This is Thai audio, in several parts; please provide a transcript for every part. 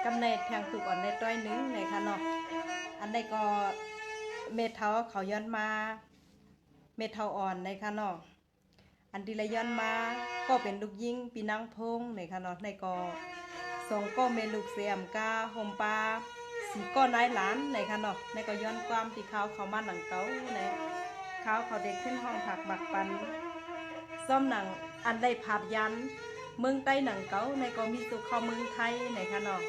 กำเนิดแทงถูกอ่อนในต้อยนึงในค่ะเนาะอันใดก็เม็ดเท้าเขาย้อนมาเม็ดเท้าอ่อนในค่ะเนาะอันที่ละย้อนมาก็เป็นลูกยิงปีนังพงในค่ะเนาะในก็สองก็เมลูกเสียมกาโฮมปลาสีก้อนนายหลานในค่ะเนาะในก็ย้อนความที่เขามาหนังเก้าในเขาเด็กขึ้นห้องผักบักปันซ่อมหนังอันได้ภาพยันเมืองใต้หนังเก้าในก็มีสุขเข้าเมืองไทยในค่ะเนาะ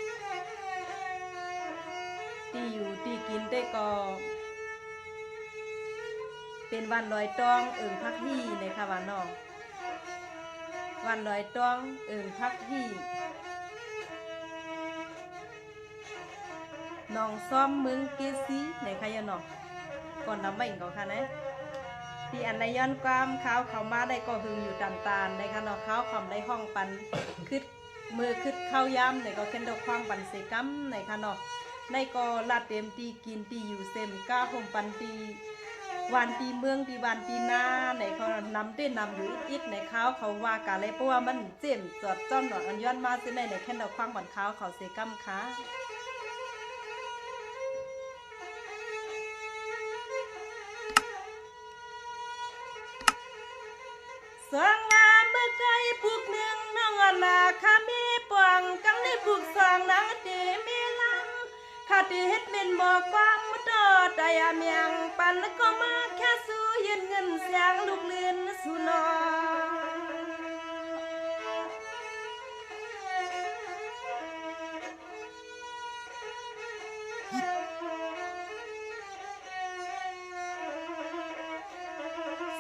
ที่อยู่ที่กินได้ก็เป็นวันลอยตองพักที่ในค่ะว่าเนาะวันลอยตองพักที่น้องซ้อมเมืองเกซีในค่ะยะเนาะก่อนนำไปก่อนค่ะนะที่อันในย้อนความเขามาได้ก็หึงอยู่ตานในค่ะเนาะเขาได้ห้องปันคึดมือคึดเข้าย้ำในก็เข็นดอกควางปันเสกัมในค่ะเนาะในก็ลาดเต็มตีกินตีอยู่เซมก้าห่มปันตีวันตีเมืองตีวันตีนาในเขานำเต้นนำอยู่อิดในเขาว่ากะเลยเพราะว่ามันเจ็มจอดจ้อมหนออันย้อนมาซึ่งในเข็นดอกควางปันเขาเสกัมค่ะสวงงามเมื่อไกลผูกหนึ่งน้องนาคามีปวงกังในผูกสองนางตีมีลังข้าที่เฮ็ดเป็นบ่ความมุดอดได้เมียงปันก็มาแค่สู้ยืนเงินเสียงลูกเลื่อนสู่นอ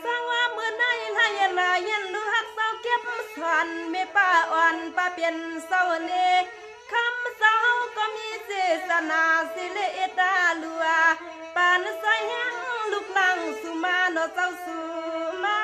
สร้างว่าเมื่อในลายนายันลูกเศร้าเก็บสอนไม่ป้าอ่อนป้าเปลี่ยนเศร้าเนคำเศร้าก็มีเจตนาสิเลตาลัวปานใส่แห้งลูกลังสุมาเนาะเจ้าสุมา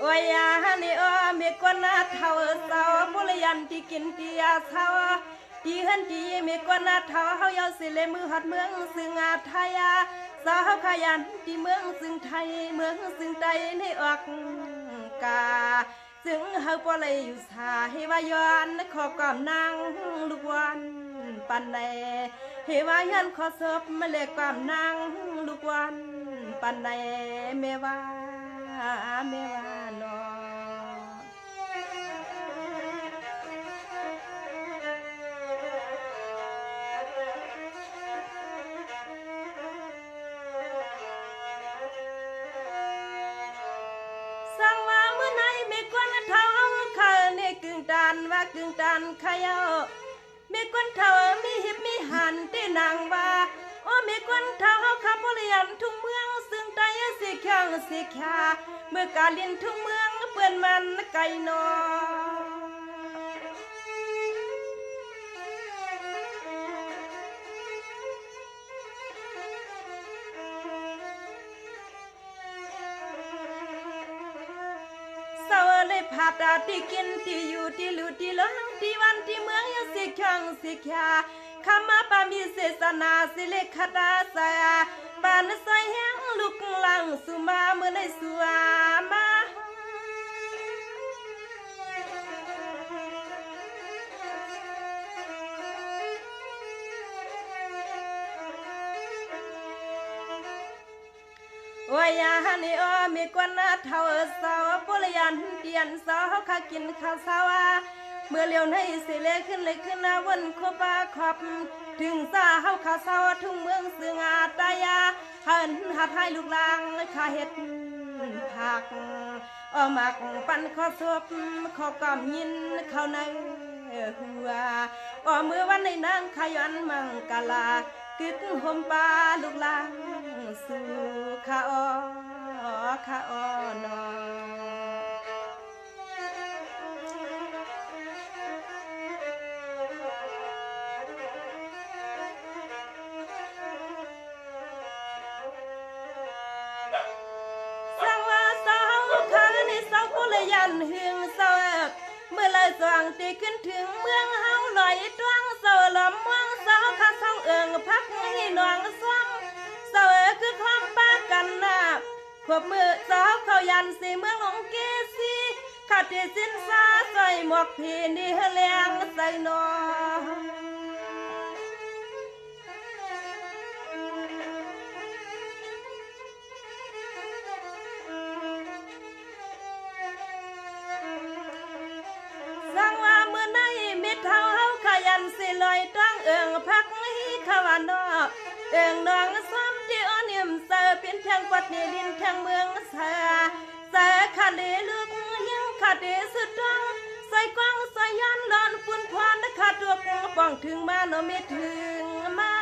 โอ้ยฮันนี่มีคนน่าเท่าเศร้าบุรยันที่กินที่ยาเศร้าที่หันที่มีคนน่าเท่าเฮาเยาสิเลมือหัดเมืองซึ่งอาไทยสาวขยันที่เมืองซึ่งไทยเมืองซึ่งใดในออกกาจึงเฮาบ่เลยอยู่สาให้ว่าย้อนขอกอมนางลูกวันปันใดให้ว่าย้อนขอศพมาเลกกอมนางลูกวันปันใดแม่ว่าน้อสั่งว่าเมื่อไหนไม่ควรเท่าเขาในกึ่งตันว่ากึ่งตันขยาไม่ควรเท่ามีหิบมีหันที่นางว่าโอ้ไม่ควรเท่าข้าพเรียนทุ่งเมืองซึ่งใจสิแข็งสิแค่เมื่อการเรียนทุ่งเมืองเปื้อนมันไกลนอเศร้าเลยผาดาที่กินที่อยู่ที่หลุดที่หลงที่วันที่เมืองยังสิแข็งสิแค่คำมาปามีเสสนาสิเลขดาสาปานใส่แห้งลูกหลังสุมาเมื่อในสัวมาโอ้ยฮันนี่มีกวนน่าเท่าสาวปุรยันเตียนสาวข้ากินข้าวสาวเมื่อเลี้ยวในสิเลขึ้นวันคบขอบถึงซาเฮาข้าเศร้าทุ่งเมืองซึ่งอาตายาหันหาไทยลูกลางข้าเฮ็ดผักหมักปันข้อศพข้อกอมยินเข้าในหัวเมื่อวันในนางขยันมังกาลากึกห่มปลาลูกลางสู่ข้านอยันหึงเศร้าเมื่อเลยสว่างตีขึ้นถึงเมืองเฮาลอยตวงเศร้าลมม่วงเศร้าข้าเศร้าพัก ขวบมือสาวเขายันสีเมืองของเกซีขาดที่สิ้นซาใส่หมวกพีนี่แรงใส่นอสั่งว่าเมื่อในมิตรเท้าเฮาขยันสิลอยตั้งเอิงพักให้ขวานอเอิงนองซ้ำที่อ้อนิ่มเสือเป็นแทงปัดนี่ดินแทงเมืองเสือขาดเดลึกยังขาดเดสุดดังใส่กว้างใส่ยันหลอนฝุ่นควันขาดตัวกูป้องถึงมาโนไม่ถึงมา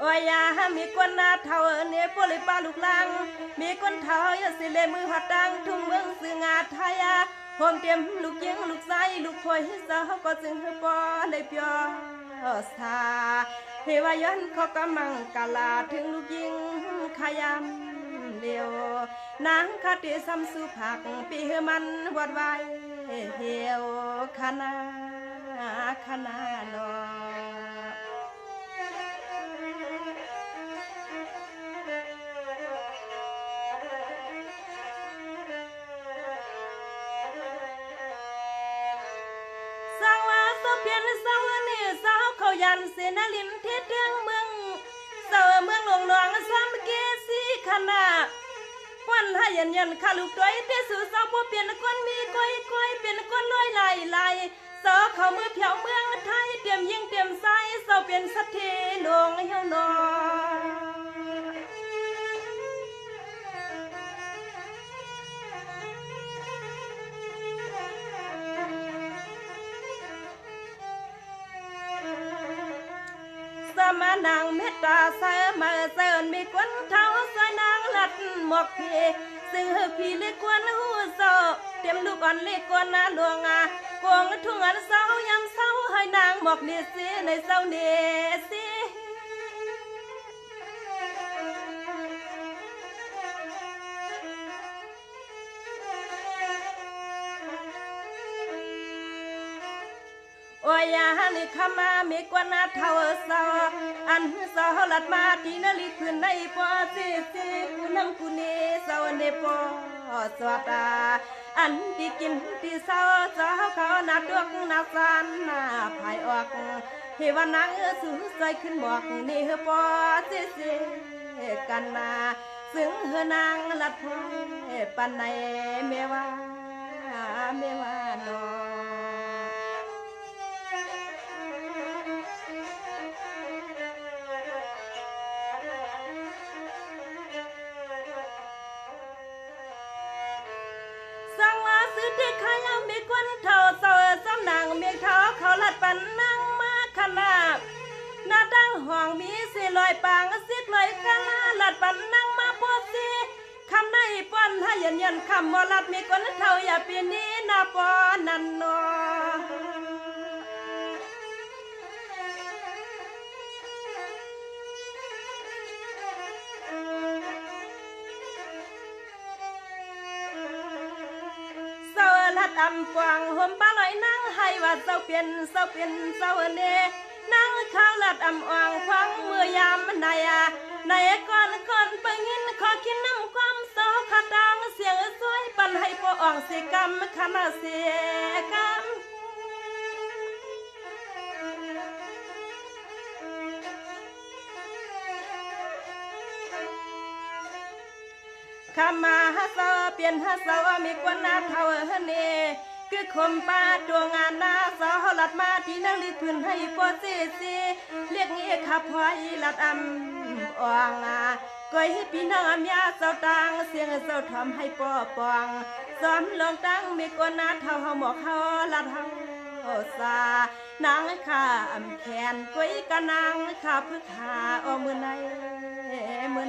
โอ้ยยามีคนหน้าเท่าเนี่ยปลิปาลูกลังมีคนเท่าอย่าสิเลมือหัดดังทุ่งเมืองสื่องาไทยโฮมเตรียมลูกยิงลูกไส้ลูกคอยสาวก็จึงปอได้เปียสาเทวายันเขากำมังกาลาถึงลูกยิงขยันเดียวนางคาเตซัมสุผักปีมันวัดไว้เหี่ยวขนาโนเพียนสาวนี่สาวเขายันเสนาลิมเทศเรื่องเมืองสาวเมืองหลวงหลวงซ้ำเกสีขนาวันให้ยันข้าลูกด้วยเทสุสาวผู้เปลี่ยนคนมีก้อยเปลี่ยนคนลอยไหลสาวเขาเมื่อเพียวเมืองไทยเตรียมยิงเตรียมใส่สาวเปลี่ยนสัตเทหลวงเฮียวนอมานางเมตตาเสมาเสินมีควันเท้าใส่นางลัดหมอกพีซึ่งพี่เล็กควันหูโซเตรียมลูกอ่อนเล็กควันนาหลวงกวงทุ่งอันเศร้ายามเศร้าให้นางหมอกเนสีในเศร้าเนสีโอ้ยยานี่ขมามีกว่านาเท่าสาวอันสาวลัดมาที่นาลีคืนในปอซีกูน้ำกูเนสาวเนปอสวดาอันที่กินที่สาวเขาหน้าดวกหน้าสันหน้าภายออกเฮวานางสูใส่ขึ้นบอกนี่ปอซีกันนาซึ่งเฮนางลัดพอยปันในเมว่านอที่ขายเอามีควันเท่าเสาซ้ำนางเมียเท้าเขาลัดปันนั่งมาขนาบหน้าตั้งห้องมีสิลอยปางสิลอยกะลาลัดปันนั่งมาพอสิคำในป้อนให้ยันคำมอลัดมีควันเท่าอย่าปีนี้นาปอนันนอดำฟางห่มปลาลอยนั่งให้ว่าเศร้าเปลี่ยนเศร้าเนนั่งข้าวลัดอ่ำอ่างฟังเมื่อยามในก่อนไปยินขอกินน้ำความเศร้าขาดังเสียงสวยปันให้ปออ่องสิกรรมขนาเสียกรรมขมาฮัสเซาเปลี่ยนฮัสเซามีกวนนาเท่าเนคือคมป้าดวงงานนาสาวลัดมาที่นั่งลึกพื้นให้ปอซีเรียกงี้ขับพอยลัดอ่องก้อยพี่น้องยาเศร้าตังเสียงเศร้าทำให้ปอปองซ้อมลงตั้งมีกวนนาเท่าหมอกเขาลัดเฮาสานางข้าแขนก้อยกะนางข้าพึ่งหามือ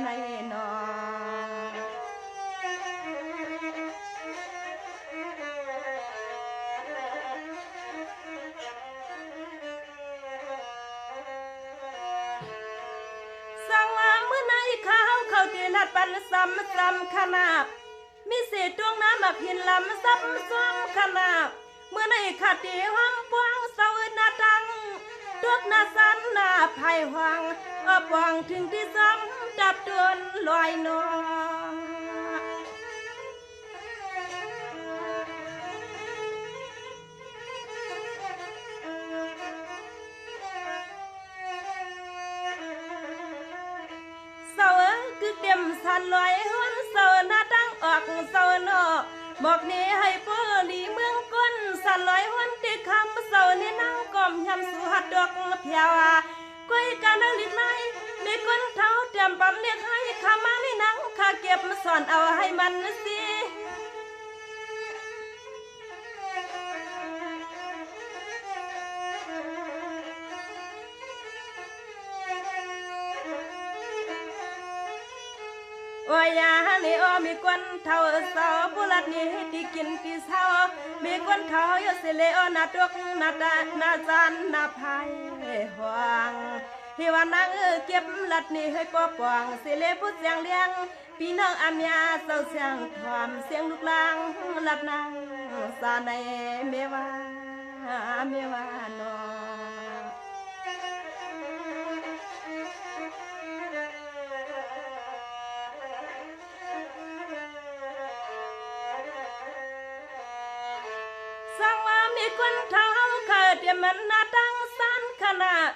ในนอเขาตีลัดปันซ้ำขนาบ มีเศษดวงน้ำมักหินลำซับซ้อมขนาดเมื่อในขาดดีห้องปวงเสาหน้าตังดวกหน้าสันหน้าไผ่หวังปวงถึงที่ซ้ำจับเดือนลอยนอคือเต็มสันลอยหวนเสาหน้าตั้งออกเสาเนาะบอกนี้ให้ป้อลีเมืองก้นสันลอยหวนติดคำเสานี่นั่งก้มยำสู่หัดดอกเพียวก้อยการนักลิดไม้ในก้นเท้าเตรียมปั๊มเรียกให้ขามาในนังขาเก็บสอนเอาให้มันสิโอ้ยยานี่อ้อมีกวนเท่าเสาบุรัดนี่ที่กินที่เศร้ามีกวนเท่าอยู่สิเลอ้อนาตกนาตานาจันนาพายหวังที่ว่านางเก็บลัดนี่ให้ปอปองสิเลพูดเสียงเลี้ยงพี่น้องอันยาเศร้าเสียงถอมเสียงลูกลางลัดนางสาในเมวานอมีคนเท้าเกิดยังมันหน้าตั้งสันขนาด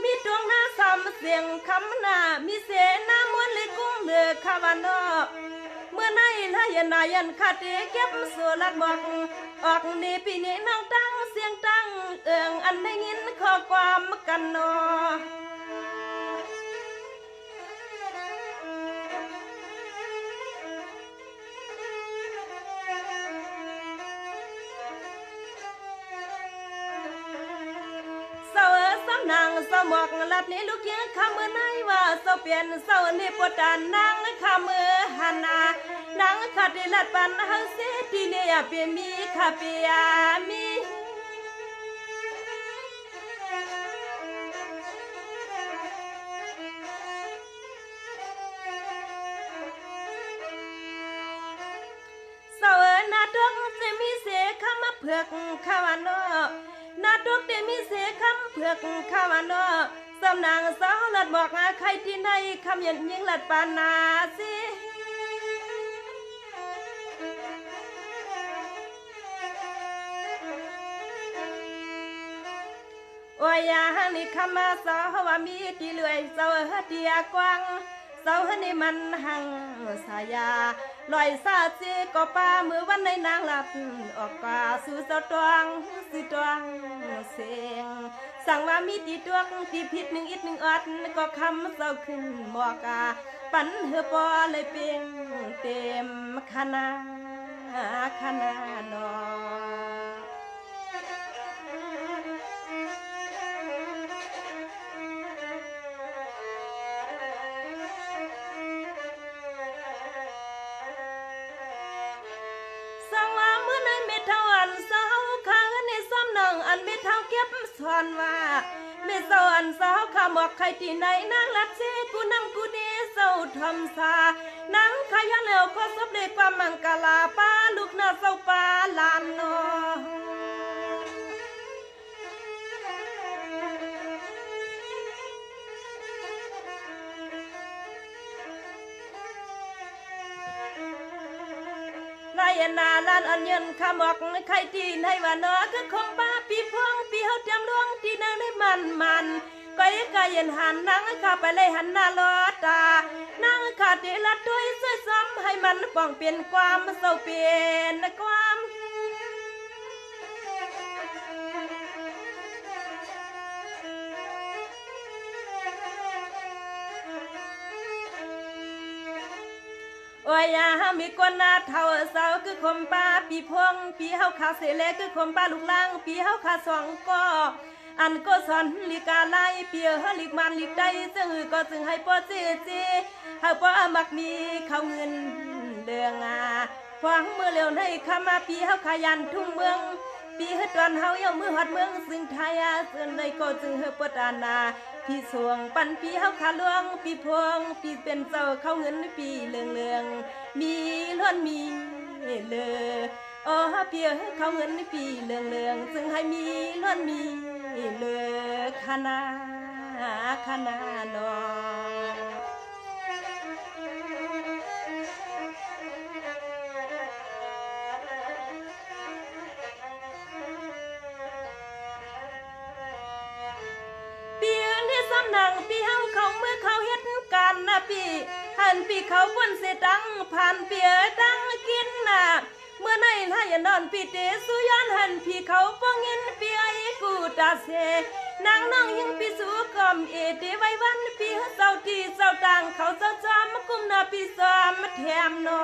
มีดวงหน้าซ้ำเสียงคำหน้ามีเสนาม้วนเลยกุ้งเลือขวานอเมื่อไหนละยันขาดเก็บสู่ลัดบอกออกนี่ปีนี้นั่งตั้งเสียงตั้งอันได้ยินข้อความกันนอนางสมอกลัดนี้ลูกเยอะข้ามือไหนว่าเสาเปลี่ยนเสานี่ปวดดานนางข้ามือหันนางขาดที่ลัดปันหังเสียที่เนี่ยเปียมีข้าเปียมีเสาหน้าดงจะมีเสียข้ามาเผือกข้าวานอนาตุกเดมีเสคำเผือกข้าวานอสำนางสาวลัดบอกใครที่ไหนคำยันยิงลัดปานาสิโอ้ยยานี่คำมาสาวว่ามีที่เลื่อยเสาเดียกว้างเสานี่มันหังสายาลอยซาซีก็ป้ามือวันในนางหลับออกกาสู่เสาตวงสิตวงเสียงสั่งว่ามีตีตวงตีผิดหนึ่งอิดหนึ่งอดก็คำเสาขึ้นบอกาปันเหือปอเลยเปียงเต็มคณะนออันไม่เท่าเก็บสอนว่าไม่สอนสาวข้าบอกใครที่ไหนนางลัดเสกูนั่งกูเดเศร้าทำซานางขยันเหลวก็สบเลยความมังกลาป้าลูกหน้าเศร้าป้าลานนอนาลานอันยันขมอกใครที่ในวันนอคือคงป้าปีพองปีเฮาเตรียมดวงที่นางได้มันก็ยังกายันหันนางข้าไปเลยหันหน้าลอตานางขาดที่ละด้วยช่วยซ้ำให้มันป้องเปลี่ยนความเศร้าเปลี่ยนความ โอ้ยยามีกวนนาเท่าเสาคือคมป้าปีพงปีเฮาขาเสเลคือคมป้าลูกล่างปีเฮาขาสองก็อันก็สอนลิกาไลเปียเฮลิกมันลิกได้ซึ่งก็จึงให้ปอเจเฮาปอมักมีเขาเงินเดืองฟังเมื่อเร็วในคำมาปีเฮาขยันทุ่งเมืองปีเฮตอนเฮาเยามือหัดเมืองซึ่งไทยซึ่งในก็จึงเฮปตานา พี่สวงปันพี่เฮาขาลวงพี่พวงพี่เป็นเจ้าเข้าเงินพี่เลืองเลืองมีล้วนมีเลยอ๋อพี่เข้าเงินพี่เลืองเลืองซึ่งให้มีล้วนมีเลยขนาเนาะนางพี่เฮาเขาเมื่อเขาเฮ็ดกันนะพี่หันพี่เขาบนเสดังผ่านเปียดังกินน่ะเมื่อไหนถ้าอย่านอนพี่เตสุยานหันพี่เขาป้องเงินพี่ไอ้กูตาเสนางน้องยังพี่สู้กอมเอเดไว้วันพี่เจ้าที่เจ้าต่างเขาเจ้าจอมกุมนาพี่ซ้อมแถมนอ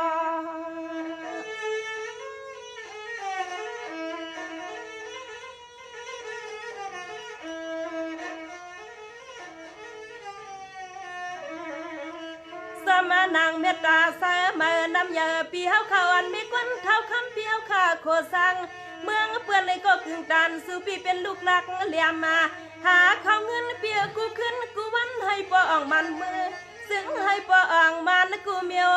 มานางเมตตาสามาน้ำยาพี่เฮาข้าวอันมีก้นเท้าคำพี่เฮาข้าโคสังเมืองเปื่อนเลยก็กึ่งตันสู่พี่เป็นลูกหลักเลี้ยมมาหาข้าวเงินเปียกูขึ้นกูวันให้ปออ่องมันมือซึ่งให้ปออ่องมันกูเมียว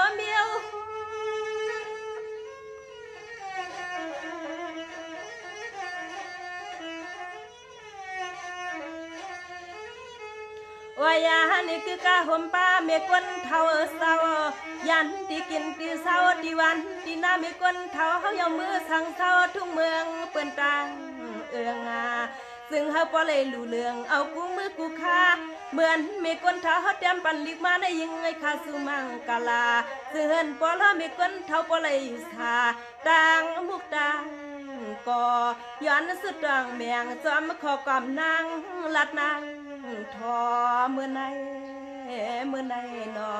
วายานี่คือกะห่มป้าเมกวนเท่าเศร้ายันที่กินที่เศร้าที่วันที่น้าเมกวนเท่าเฮายังมือสั่งเศร้าทุ่งเมืองเปิ้นตังเอื้องาซึ่งเฮาบ่เลยรู้เรื่องเอากูมือกูคาเหมือนเมกวนเท่าเฮาเตรียมปันลิกมาได้ยิงไอ้คาสุมังกะลาซึ่งเฮินบ่ละเมกวนเท่าบ่เลยสาตังมุกตังก็ย้อนสุดดังแมงจอมขอกอมนางลัดนางทอเมื่อไหนนอ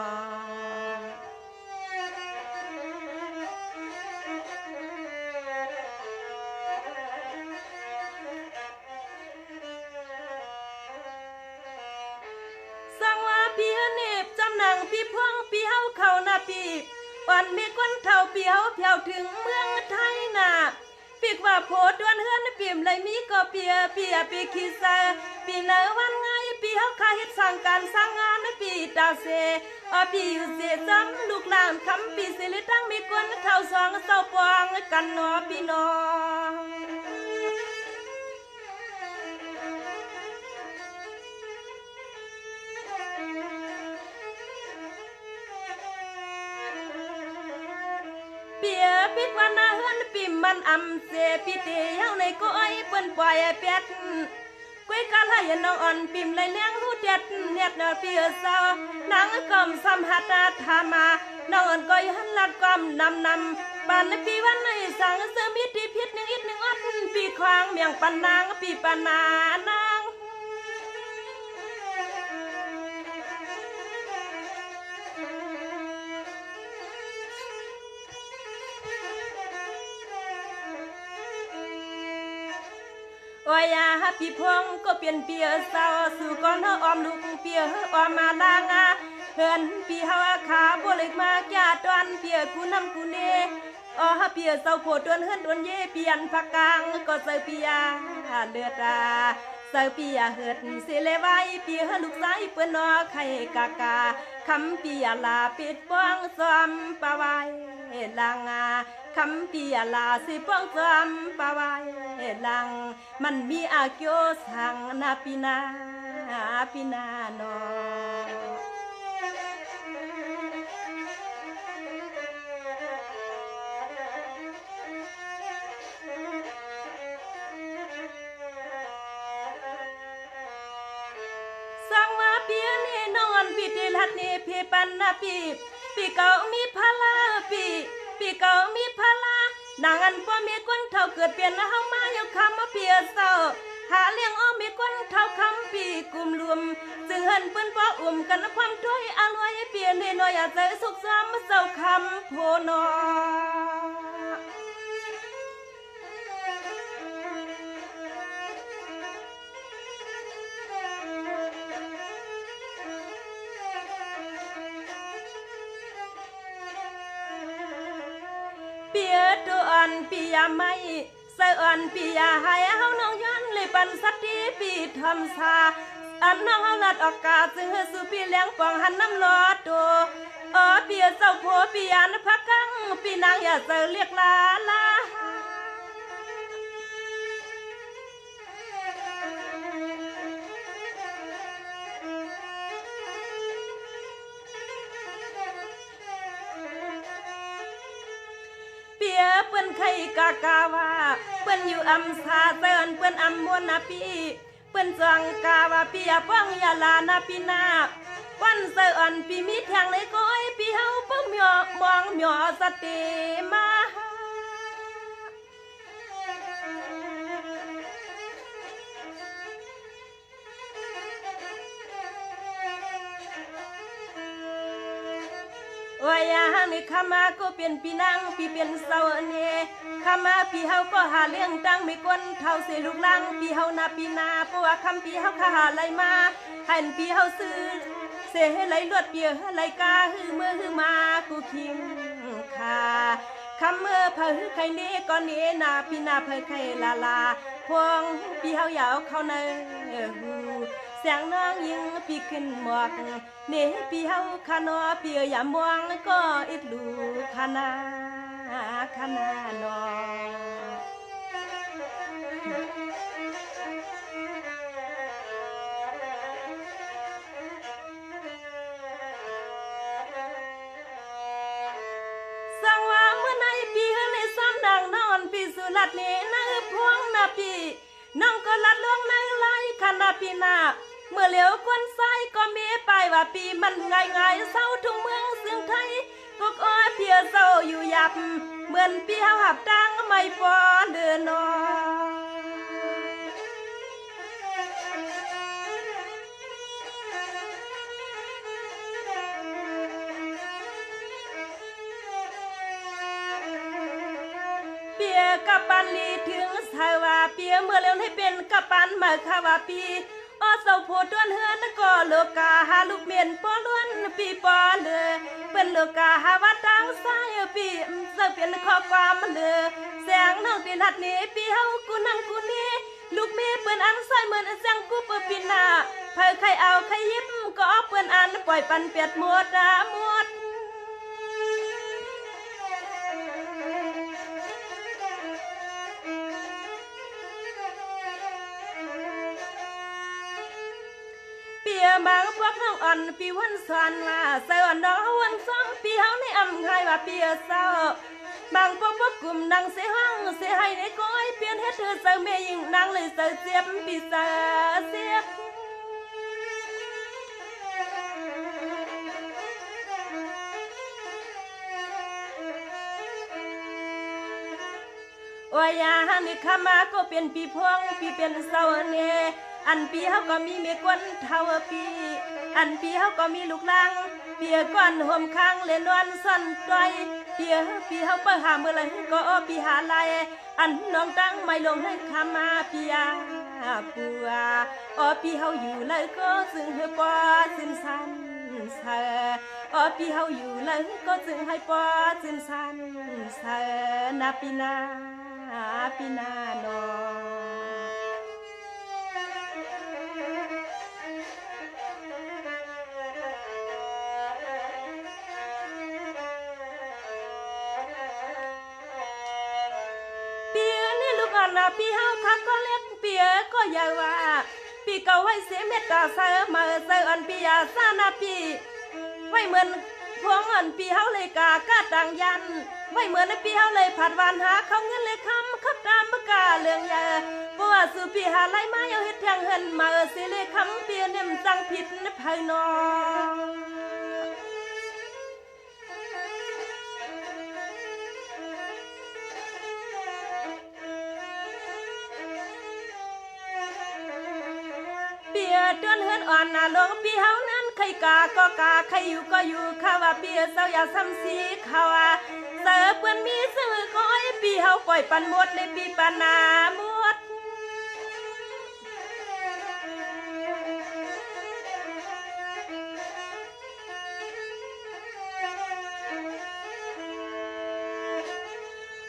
สั่งว่าพี่เนบจำนางพี่พวงพี่เฮาเข้านะพี่อ่อนมีก้นเท่าพี่เฮาเพียวถึงเมืองไทยน่ะปีกว่าโพดวนเฮือนปีมเลยมีก็เปียปีขี้ซาปีเนวันไงปีเฮาคาเฮ็ดสร้างการสร้างงานปีตาเสปีอยู่เสจำลูกหลานคำปีสิริตั้งมีกวนเท่าสองเศร้าปองกันนอพี่น้องปิดวันนาเฮือนปิมมันอำเสปิเตเฮาในก้อยเปิ้นปล่อยเป็ดก้อยกะลายน้องอ่อนปิมเลยเลี้ยงหูเด็ดเน็ดเปียเศร้านางกอมสัมหัตธามาน้องอ่อนก้อยหันลัดกอมนำบ้านปีวันในสังเสมิติพิษหนึ่งอิดหนึ่งอัดปีควางเมียงปันนางปีปานานางโอ้ยาพี่พงก็เปลี่ยนเปียเศร้าสู่ก่อนเฮาออมลูกเปียออมมาลางาเฮินพี่เฮาขาบ่เล็กมาแก่ตอนเปียกูนำกูเนอ๋อเปียเศร้าโพดวนเฮินดวนเยเปลี่ยนผักกางก็เซเปียเลือดาเซเปียเฮิดสิเลไว้เปียลูกชายเปิ้นนอไข่กากาคำเปียลาปิดป้องซ้อมปะไว้ลางาคำปียลาสิป้องจำปะไว้หลังมันมีอาเกียวสังนาปีนาโนสังว่าเปียนี่นอนปีติลัดนี่พี่ปันนาปีเก่ามีพลาปีเก่ามีพลานางอันพ่อมีก้นเท่าเกิดเปลี่ยนเฮามาอยู่คำมาเปียเศร้าหาเลี้ยงอ้อมีก้นเท่าคำปีกลุ่มรวมจึงหันเปิ้นป้ออุ่มกันความถ้วยอร่อยเปลี่ยนน้อยอาจจะสุขซ้ำเศร้าคำโพนอเปียตัวอ่อนปียาไม่เสอ่อนปียาหายเฮาน้องย้อนเลยปันสัตทีปีทำซา อันน้องเอาลัดออกกาซึ่งเฮสุปีเลี้ยงปองหันน้ำลอดโตเปียเจ้าโพปียานพักกังปีนางอย่าเจอเรียกลาลาเปียเปิ้นไข่กากาว่าเปิ้นอยู่อำซาเตินเปิ้นอำมวนนาปีเปิ้นจังกาว่าปียป้องยาลานาปีนาวันเสอันปีมีแทงเลยก้อยปีเฮาเปิ้งหมอมองหมอสติมาว่าอย่างนี้ข้ามาก็เป็นปีนางปีเป็นเสาเนข้ามาปีเฮาก็หาเลี้ยงตั้งไม่กวนเท่าเสลูกลังปีเฮานาปีนาเพราะว่าคำปีเฮาข้าหาไหลมาให้ปีเฮาซื้อเสให้ไหลลวดเปียไหลกาฮือเมื่อฮือมากูคิงค่ะคำเมื่อเผยไข่เนก่อนเนนาปีนาเผยไข่ลาลาพวงปีเฮาอยาวเข้าในหูเสียงน้องยิงปีขึ้นหมวกเนปีเฮาขานอเปียอย่ามองก็อิดลูขนาน้องสั่งว่าเมื่อในปีเฮเลยซ้ำดังนอนปีสุรัตเนนะพวงนาปีน้องก็ลัดล่วงในไล่ขนาปีนาเมื่อเหลียวก้นซ้ายก็มีไปว่าปีมันง่ายเศร้าทุ่งเมืองซึ่งไทยก็เพียเศร้าอยู่ยับเหมือนปีเฮาหับตังไม่พอเดินนอเปียกับปันลีถึงสาวาเปียเมื่อเร็วให้เป็นกับปันมาคาวาปีเสาโพดวนเฮือนก็โลกาหาลูกเมียนปอล้วนปีปอเลยเป็นโลกาหาว่าตั้งสายปีเสาเป็นข้อความเลยแสงน้องตีนัดนี้ปีเฮากูนั่งกูนี่ลูกเมียเปิ้นอันซอยเหมือนแสงกูเปิ้นปีนาเผยใครเอาใครยิบก็เปิ้นอันปล่อยปันเปียดหมดหมดบางพวกน้องอ่อนปีวันสอนว่าเสือน้องวันสองปีเฮาในอำไงว่าปีเศร้าบางพวกกลุ่มนางเสียห้องเสียให้ในก้อยเปลี่ยนให้เธอเสือเมยิงนางเลยเสือเจ็บปีเสือเสียว่าอย่างนี้ข้ามาก็เป็นปีพวงปีเป็นเสาเนอันปีเฮาก็มีเมียกวนเท่าปีอันปีเฮาก็มีลูกลังเปียก้อนห่มค้างเล่นวันซ่อนต้อยปีเฮาเปิ้หาเมื่อไรก็ปีหาลายอันน้องตั้งไม่ลงให้คำมาปียปัวปีเฮาอยู่เลยก็ซึ่งให้ปอสิ้นสันเสปีเฮาอยู่เลยก็ซึ่งให้ปอสิ้นสันเสนาปีนาโนปีเฮาคักก็เล็กเปียก็ยาวว่าปีเก่าไว้เสียเมตตาเสมาเสอันปียาซานาปีไว้เหมือนพวงอันปีเฮาเลยกต่างยันไว้เหมือนปีเฮาเลยผัดวานหาเขาเงินเลยคำขับตามประกาเรื่องยาเพราะว่าสู่ปีหาไล่มาเอาเฮ็ดแทงเฮินมาเสียเลยคำเปียเนมจังผิดภายนอเดือนเฮือนอ่อนน่ะลงปีเฮานั้นใครกาก็กาใครอยู่ก็อยู่ข้าว่าปีเศร้าอย่าซ้ำสีข้าว่าเสิร์ฟเปิ้นมีซื้อก้อยปีเฮาปล่อยปันหมดเลยปีปานาหมด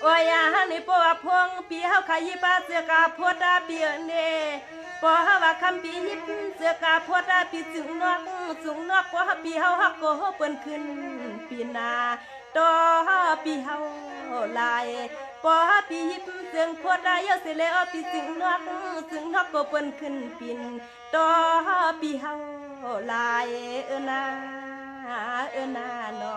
ว่าอย่าในปัวพวงปีเฮาขยี้ป้าเสือกาพวดาเปียเนป ปอว่าคำปียิบเสือกาพวดาปีจึงนอกสูงนอกปอปีเฮาฮักโกเปิ้นขึ้นปีนาตอปีเฮาลายปอปียิบเสืองพวดาเยาสิเลอปีจึงนอกสูงนอกโกเปิ้นขึ้นปีนตอปีเฮาลายนานอ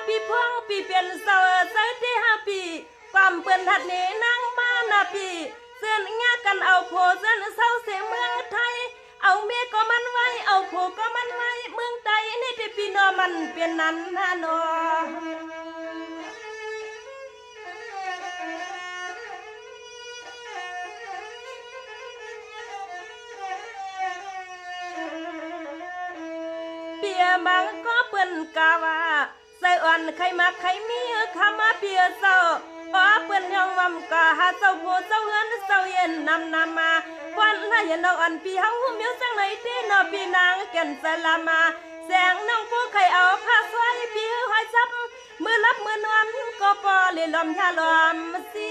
ปีพวงปีเป็นเสาใส่ที่ห้าปีความเปิ้นหัดนี้นั่งมานาปีเส้นงากันเอาโพเส้นเศร้าเสียเมืองไทยเอาเมียก็มันไว้เอาโพก็มันไว้เมืองไทยนี่ที่ปีนอมันเปลี่ยนนั้นนะนอเปียบางก็เปิ้นกาว่าใส่อ่อนใครมาใครมีคำมาเปียเศร้าพอเปิ้นยองมำกะหาเศร้าโพเศร้าเฮือนเศร้าเย็นนำมาวันละเย็นน้องอ่อนปีเฮาหูมิวจังไหนที่นอปีนางแก่นสลามาแสงน้องผู้ใครเอาผ้าสวยปีหอยซับมือรับมือนวมก็ปอเลยลอมยาลอมสิ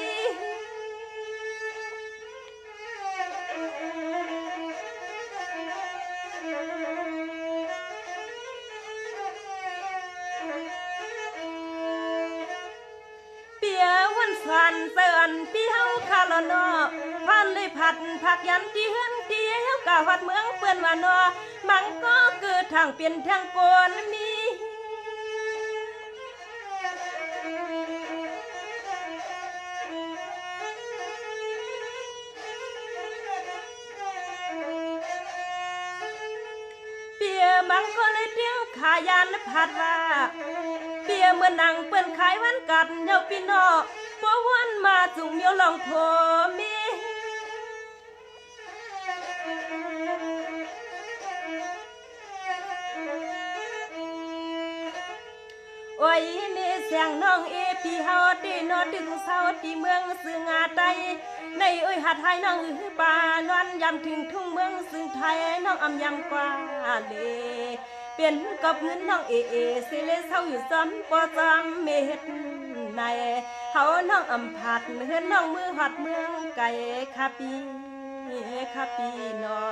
พันเตือนพี่เฮาคาลอนอพันเลยผัดผักยันที่เฮือนที่เฮากะวัดเมืองเปิ้นว่านอมันก็เกิดทางเปลี่ยนทางโกนมีเปียบางคนเลยเตี้ยขายันผัดว่าเปียเมื่อนังเปิ้นขายวันกัดเฮาพี่น้อพอวันมาจุงเมียวลองโผมีโอ้ยนี่เสียงน้องเอพี่เฮาตีนอดึงเศร้าตีเมืองซึ่งอาไตในเอ้ยหัดไทยน้องป่านอนยำถึงทุ่งเมืองซึ่งไทยน้องอำยำกว่าเลเป็นกับเงินน้องเอสิเลเศร้าอยู่ซ้ำปอจำเม็ดในเขาน้องอำผัดเฮือนน้องมือหัดเมืองไก่คาปีนอ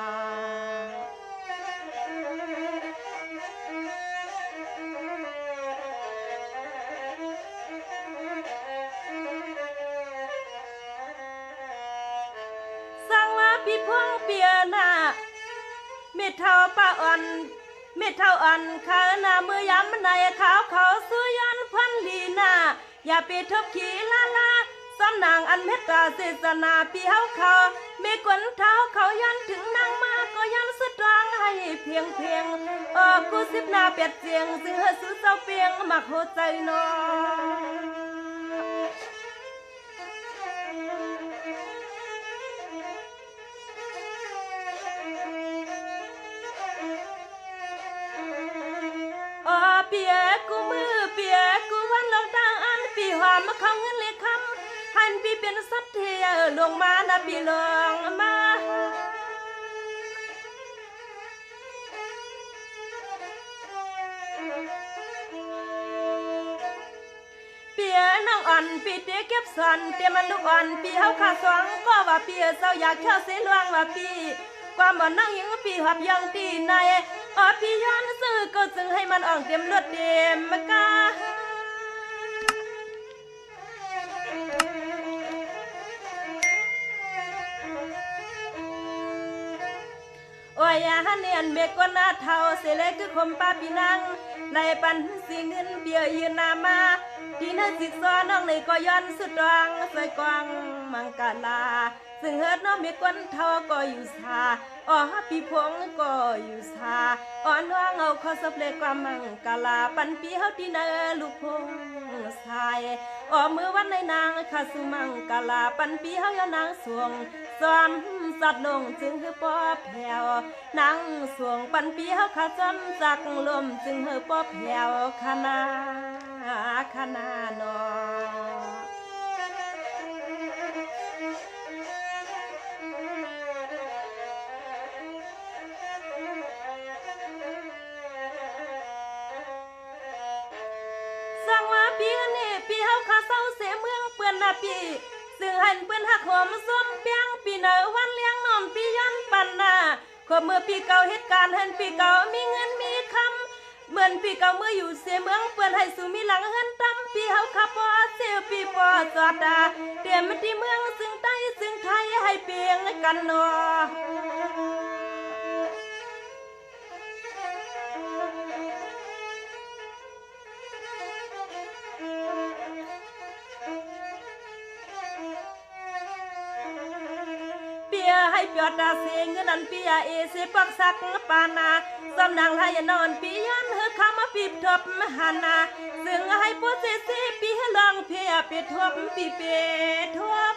สร้างว่าพี่พวงเปียนาเม็ดเท่าป้าอ่อนเม็ดเท่าอ่อนขาหน้ามือย้ำในขาวเขาซื้อยันพันลีนาอย่าไปทบขี่ลาซ้ำนางอันเมตตาเสสนาพี่เฮาเขาเมกวนเท้าเขายันถึงนางมาก็ยันสุดรางให้เพียงกูสิบนาเป็ดเจียงซึ่งเฮสุเจ้าเปียงมักโหใจนอเปียกูมือเปียกูวันลองตางอันปีหอมมาเข้าเงินเลยคำหันปีเป็นสัตเทียลงมานะปีลองมาเปียน้องอ่อนปีเตี้ยเก็บสันเตี้ยมันลูกอ่อนปีเฮาขาสองก็ว่าเปียเศร้าอยากเข้าเสียลวงว่าปีความบ่นั่งยังปีหับยังตีในพี่ย้อนซื้อก็จึงให้มันอ่องเต็มเลือดเต็มมากาโอ้ยฮันเนียนเมกวนนาเทาเสเลคือคมป้าพี่นางในปันสีเงินเบียยืนนามาที่นั่นสิซ้อน้องในก็ย้อนสุดดองใส่กวางมังกาลาซึ่งเฮ็ดน้องเมกวนเทาก็อยู่ซาพี่พงก็อยู่ซาน้องเอาข้อสบเลความมังกาลาปันปีเฮาที่นาลูกพงสายมือวันในนางข้าสุมังกาลาปันปีเฮายานางสวงซ้อมสัตว์นงจึงคือปอแผ่วนางสวงปันปีเฮาข้าจำจักลมจึงคือปอแผ่วคณานอ ปีซึ่งหันเปิ้นหักหอมส้มเปียงปีเนอวันเลี้ยงนอมปียันปันนาขอเมื่อปีเก่าเหตุการณ์หันปีเก่ามีเงินมีคำเหมือนปีเก่าเมื่ออยู่เสียเมืองเปิ้นให้สู่มีหลังเฮินตำปีเฮาขับปอเสียปีปอจอดดาเตรียมมาที่เมืองซึ่งใต้ซึ่งไทยให้เปียงกันนอให้เปียดาเสียเงินนันปียาเอเสปักสักปานาสำนังให้นอนปียันเฮคามาปีทบหานาซึ่งให้ปูเสเสปีลองเพียปีทบปีเปทบ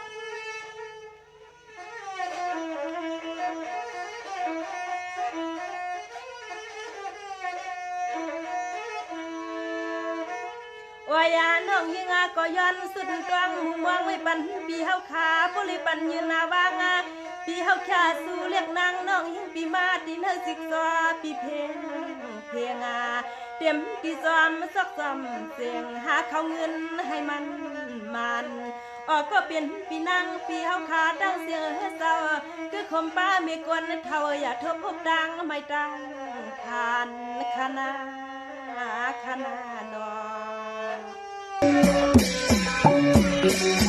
วายาน้องยิงาก็ย้อนสุดตวงมุมมองไว้ปันปีเฮาขาปุริปันยืนนาวางาปีเฮาแค่สู่เรียกนางน้องยิงปีมาดินเฮาสิกซอปีเพงาเต็มปีซ้อมซักซ้ำเสียงหาเขาเงินให้มันออกก็เป็นปีนางปีเฮาขาดังเสียงเศร้าคือคมป้าไม่กวนเท่าอย่าทบพบดังไม่ดังผ่านคณะนอ